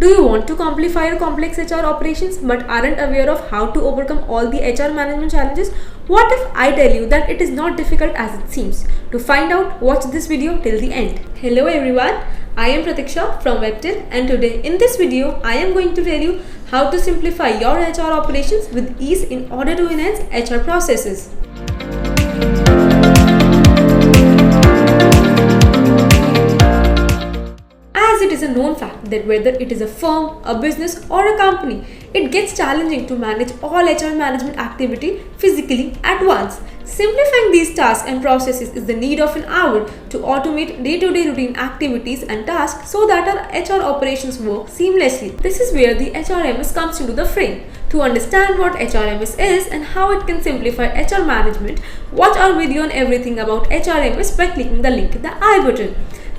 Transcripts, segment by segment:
Do you want to simplify your complex HR operations but aren't aware of how to overcome all the HR management challenges? What if I tell you that it is not difficult as it seems? To find out, watch this video till the end. Hello everyone, I am Pratiksha from Webtel, and today in this video I am going to tell you how to simplify your HR operations with ease in order to enhance HR processes. It is a known fact that whether it is a firm, a business or a company, it gets challenging to manage all HR management activity physically at once. Simplifying these tasks and processes is the need of an hour to automate day-to-day routine activities and tasks so that our HR operations work seamlessly. This is where the HRMS comes into the frame. To understand what HRMS is and how it can simplify HR management, watch our video on everything about HRMS by clicking the link in the I button.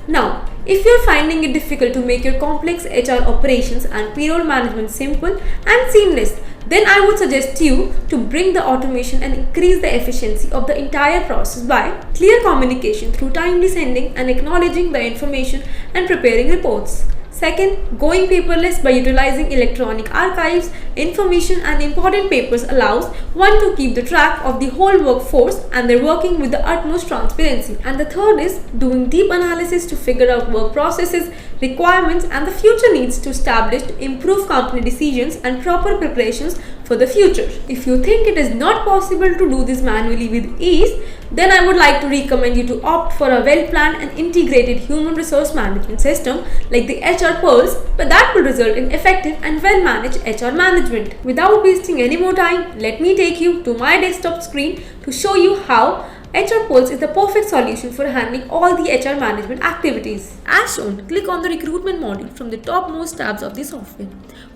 Now, if you are finding it difficult to make your complex HR operations and payroll management simple and seamless, then I would suggest you to bring the automation and increase the efficiency of the entire process by clear communication through timely sending and acknowledging the information and preparing reports. Second, going paperless by utilizing electronic archives, information and important papers allows one to keep the track of the whole workforce and they're working with the utmost transparency. And the third is doing deep analysis to figure out work processes, requirements and the future needs to establish to improve company decisions and proper preparations for the future. If you think it is not possible to do this manually with ease, then I would like to recommend you to opt for a well-planned and integrated human resource management system like the HR Pulse, but that will result in effective and well-managed HR management. Without wasting any more time, let me take you to my desktop screen to show you how HR Pulse is the perfect solution for handling all the HR management activities. As shown, click on the recruitment module from the topmost tabs of the software.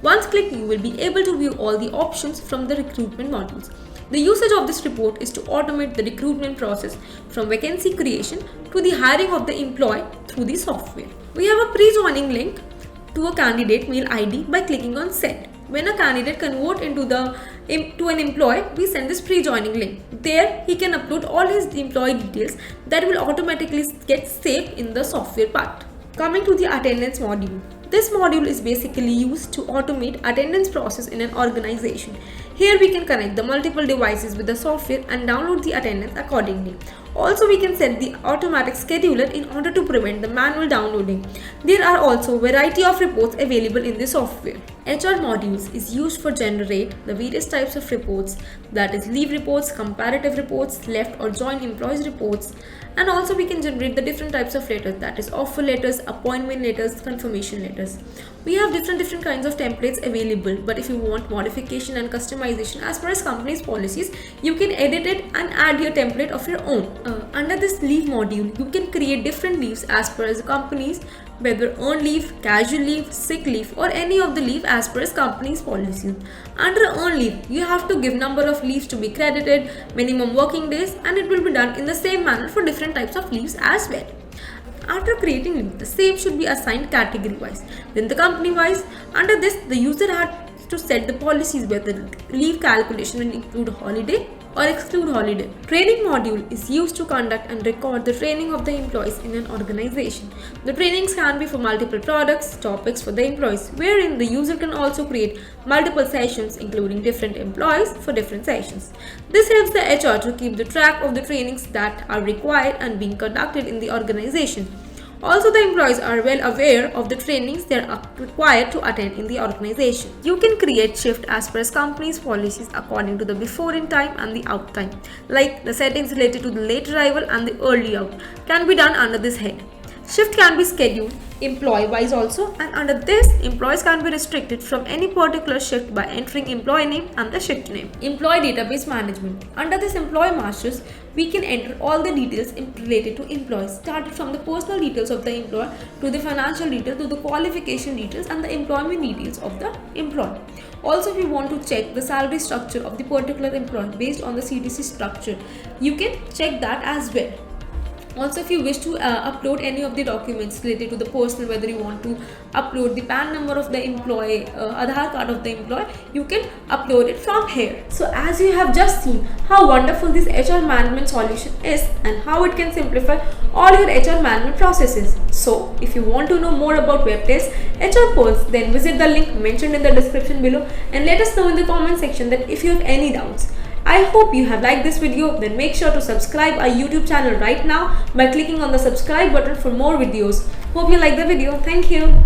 Once clicked, you will be able to view all the options from the recruitment modules. The usage of this report is to automate the recruitment process from vacancy creation to the hiring of the employee through the software. We have a pre-joining link to a candidate mail ID by clicking on send. When a candidate converts to an employee, we send this pre-joining link. There, he can upload all his employee details that will automatically get saved in the software part. Coming to the attendance module. This module is basically used to automate attendance process in an organization. Here we can connect the multiple devices with the software and download the attendance accordingly. Also, we can set the automatic scheduler in order to prevent the manual downloading. There are also a variety of reports available in the software. HR modules is used for generate the various types of reports, that is leave reports, comparative reports, left or joined employees reports, and also we can generate the different types of letters, that is offer letters, appointment letters, confirmation letters. We have different kinds of templates available, but if you want modification and customization as per as company's policies, you can edit it and add your template of your own. Under this leave module, you can create different leaves as per as the company's, whether earned leave, casual leave, sick leave or any of the leave as per as company's policies. Under earned leave, you have to give number of leaves to be credited, minimum working days, and it will be done in the same manner for different types of leaves as well. After creating leave, the same should be assigned category wise. Then the company wise, under this the user had to set the policies whether leave calculation will include holiday or exclude holiday. Training module is used to conduct and record the training of the employees in an organization. The trainings can be for multiple products, topics for the employees, wherein the user can also create multiple sessions including different employees for different sessions. This helps the HR to keep the track of the trainings that are required and being conducted in the organization. Also, the employees are well aware of the trainings they are required to attend in the organization. You can create shift as per as company's policies according to the before in time and the out time. Like the settings related to the late arrival and the early out can be done under this head. Shift can be scheduled employee wise also, and under this employees can be restricted from any particular shift by entering employee name and the shift name. Employee database management. Under this employee masters, we can enter all the details related to employees, started from the personal details of the employee to the financial details to the qualification details and the employment details of the employee. Also, if you want to check the salary structure of the particular employee based on the CTC structure, you can check that as well. Also, if you wish to upload any of the documents related to the personal, whether you want to upload the PAN number of the employee, Aadhaar card of the employee, you can upload it from here. So as you have just seen how wonderful this HR management solution is and how it can simplify all your HR management processes. So, if you want to know more about Webtel's HR polls, then visit the link mentioned in the description below and let us know in the comment section that if you have any doubts. I hope you have liked this video. Then make sure to subscribe our YouTube channel right now by clicking on the subscribe button for more videos. Hope you like the video. Thank you.